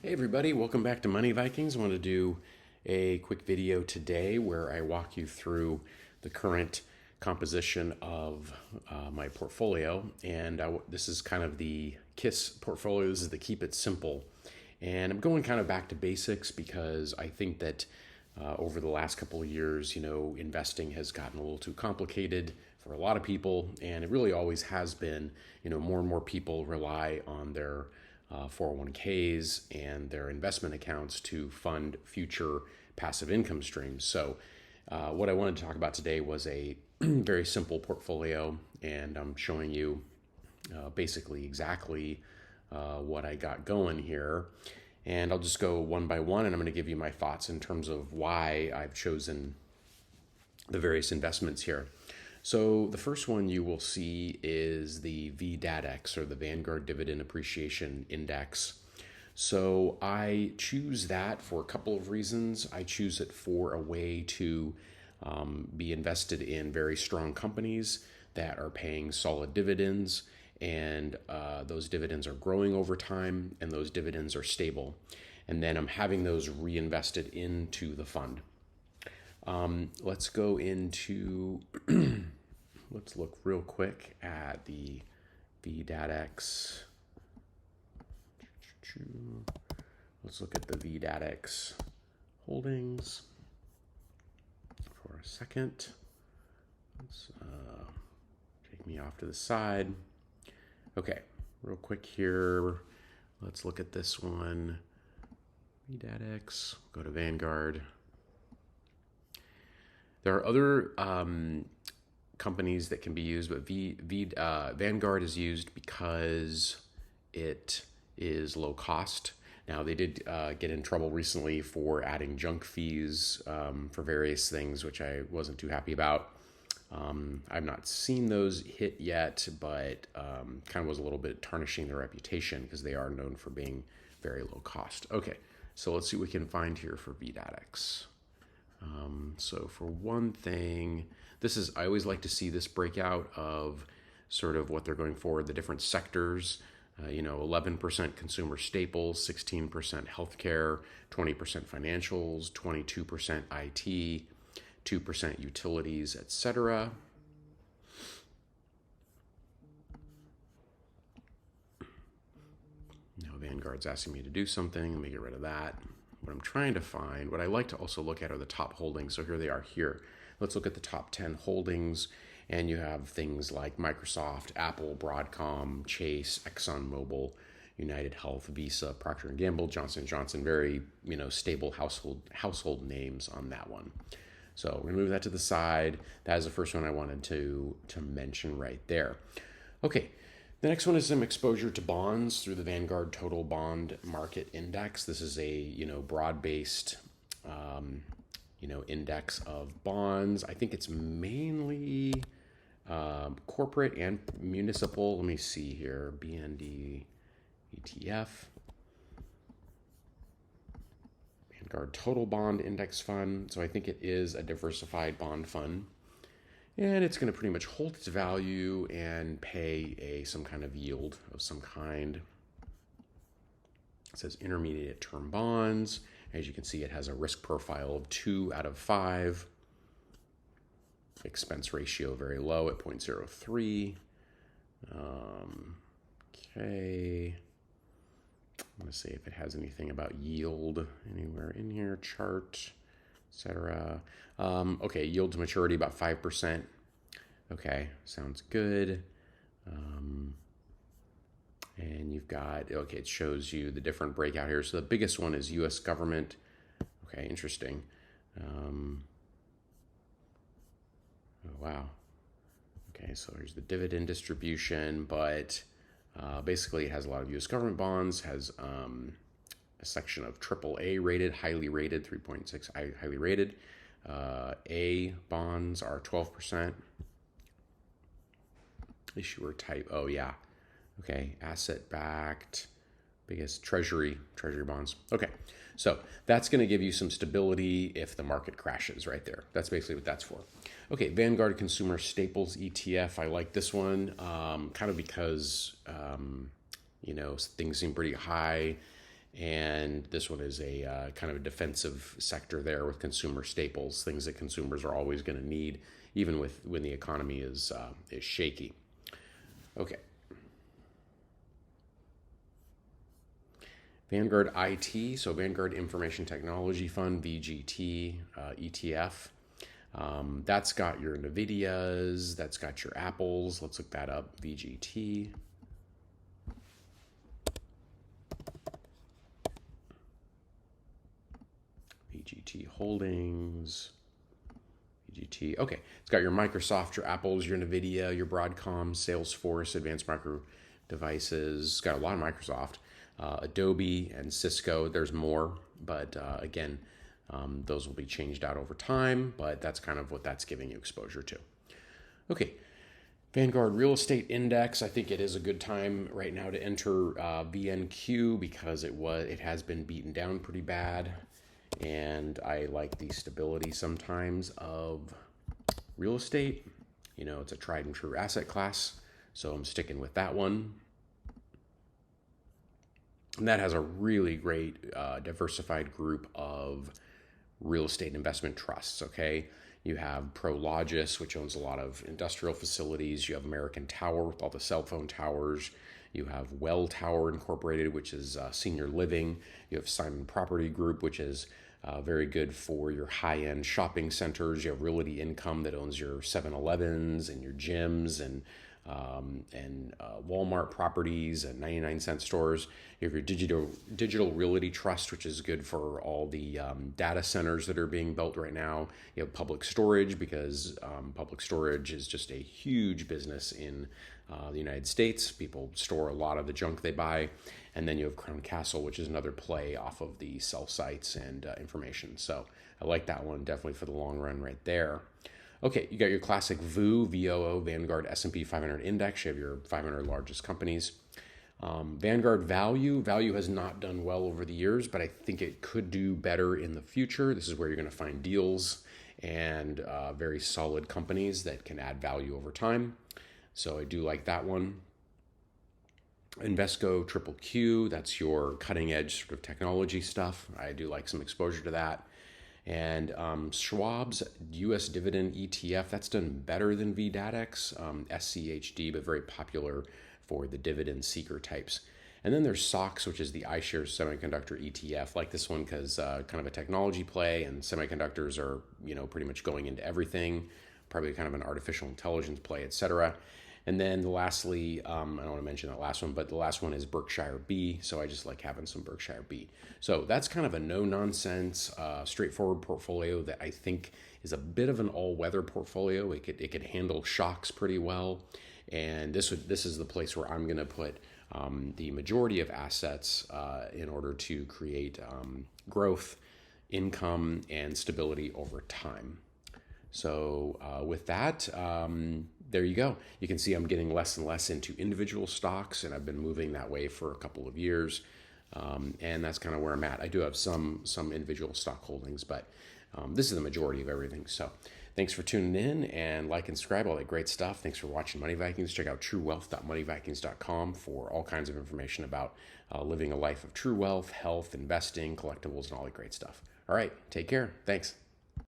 Hey everybody, welcome back to Money Vikings. I want to do a quick video today where I walk you through the current composition of my portfolio. And this is kind of the KISS portfolio. This is the Keep It Simple. And I'm going kind of back to basics because I think that over the last couple of years, investing has gotten a little too complicated for a lot of people. And it really always has been. More and more people rely on their 401ks and their investment accounts to fund future passive income streams. So, what I wanted to talk about today was a very simple portfolio, and I'm showing you basically exactly what I got going here. And I'll just go one by one, and I'm going to give you my thoughts in terms of why I've chosen the various investments here. So the first one you will see is the VDADX, or the Vanguard Dividend Appreciation Index. So I choose that for a couple of reasons. I choose it for a way to be invested in very strong companies that are paying solid dividends, and those dividends are growing over time, and those dividends are stable. And then I'm having those reinvested into the fund. Let's go into, let's look real quick at the VDADX. Let's look at the VDADX holdings for a second. Let's take me off to the side. Okay, real quick here. Let's look at this one. VDADX, go to Vanguard. There are other companies that can be used, but Vanguard is used because it is low cost. Now, they did get in trouble recently for adding junk fees for various things, which I wasn't too happy about. I've not seen those hit yet, but kind of was a little bit tarnishing their reputation because they are known for being very low cost. Okay, so let's see what we can find here for VDADX. So for one thing, I always like to see this breakout of sort of what they're going for, the different sectors. 11% consumer staples, 16% healthcare, 20% financials, 22% IT, 2% utilities, etc. Now Vanguard's asking me to do something. Let me get rid of that. What I'm trying to find, what I like to also look at are the top holdings. So here they are here. Let's look at the top 10 holdings. And you have things like Microsoft, Apple, Broadcom, Chase, ExxonMobil, United Health, Visa, Procter & Gamble, Johnson & Johnson. Very, stable household names on that one. So we're going to move that to the side. That is the first one I wanted to mention right there. Okay. The next one is some exposure to bonds through the Vanguard Total Bond Market Index. This is a broad-based index of bonds. I think it's mainly corporate and municipal. Let me see here. BND ETF. Vanguard Total Bond Index Fund. So I think it is a diversified bond fund. And it's going to pretty much hold its value and pay some kind of yield of some kind. It says intermediate term bonds. As you can see, it has a risk profile of 2 out of 5. Expense ratio very low at 0.03. Okay. I'm going to see if it has anything about yield anywhere in here, chart, etc. Okay, yield to maturity about 5%. Okay, sounds good. And you've got, okay, it shows you the different breakout here. So the biggest one is U.S. government. Okay, interesting. Oh, wow. Okay, so here's the dividend distribution, but basically it has a lot of U.S. government bonds, has a section of AAA rated, highly rated, 3.6 highly rated. A bonds are 12%. Issuer type, oh yeah. Okay, asset backed, biggest treasury bonds. Okay, so that's going to give you some stability if the market crashes right there. That's basically what that's for. Okay, Vanguard Consumer Staples ETF. I like this one kind of because, things seem pretty high And this one is a kind of a defensive sector there with consumer staples, things that consumers are always going to need, even when the economy is shaky. Okay. Vanguard IT, so Vanguard Information Technology Fund, VGT ETF. That's got your NVIDIAs, that's got your Apples. Let's look that up, VGT. VGT Holdings. VGT. Okay, it's got your Microsoft, your Apples, your NVIDIA, your Broadcom, Salesforce, Advanced Micro Devices. It's got a lot of Microsoft. Adobe and Cisco. There's more, but again, those will be changed out over time, but that's kind of what that's giving you exposure to. Okay, Vanguard Real Estate Index. I think it is a good time right now to enter VNQ because it has been beaten down pretty bad, and I like the stability sometimes of real estate. You know, it's a tried and true asset class, so I'm sticking with that one. And that has a really great diversified group of real estate investment trusts, okay? You have Prologis, which owns a lot of industrial facilities. You have American Tower with all the cell phone towers. You have Welltower Incorporated, which is senior living. You have Simon Property Group, which is very good for your high-end shopping centers. You have Realty Income that owns your 7-Elevens and your gyms and Walmart properties and 99-cent stores. You have your digital realty trust, which is good for all the data centers that are being built right now. You have Public Storage because public storage is just a huge business in the United States. People store a lot of the junk they buy. And then you have Crown Castle, which is another play off of the cell sites and information. So I like that one definitely for the long run right there. Okay, you got your classic VOO, Vanguard S&P 500 Index. You have your 500 largest companies. Vanguard Value has not done well over the years, but I think it could do better in the future. This is where you're going to find deals and very solid companies that can add value over time. So I do like that one. Invesco Triple Q, that's your cutting edge sort of technology stuff. I do like some exposure to that. And Schwab's U.S. Dividend ETF, that's done better than VDATX, SCHD, but very popular for the dividend seeker types. And then there's SOX, which is the iShares Semiconductor ETF, like this one because kind of a technology play, and semiconductors are, you know, pretty much going into everything, probably kind of an artificial intelligence play, etc. And then lastly, I don't want to mention that last one, but the last one is Berkshire B. So I just like having some Berkshire B. So that's kind of a no-nonsense, straightforward portfolio that I think is a bit of an all-weather portfolio. It could handle shocks pretty well. And this is the place where I'm going to put the majority of assets in order to create growth, income, and stability over time. So with that, there you go. You can see I'm getting less and less into individual stocks, and I've been moving that way for a couple of years. And that's kind of where I'm at. I do have some individual stock holdings, but this is the majority of everything. So thanks for tuning in, and like and subscribe, all that great stuff. Thanks for watching Money Vikings. Check out truewealth.moneyvikings.com for all kinds of information about living a life of true wealth, health, investing, collectibles, and all that great stuff. All right, take care. Thanks.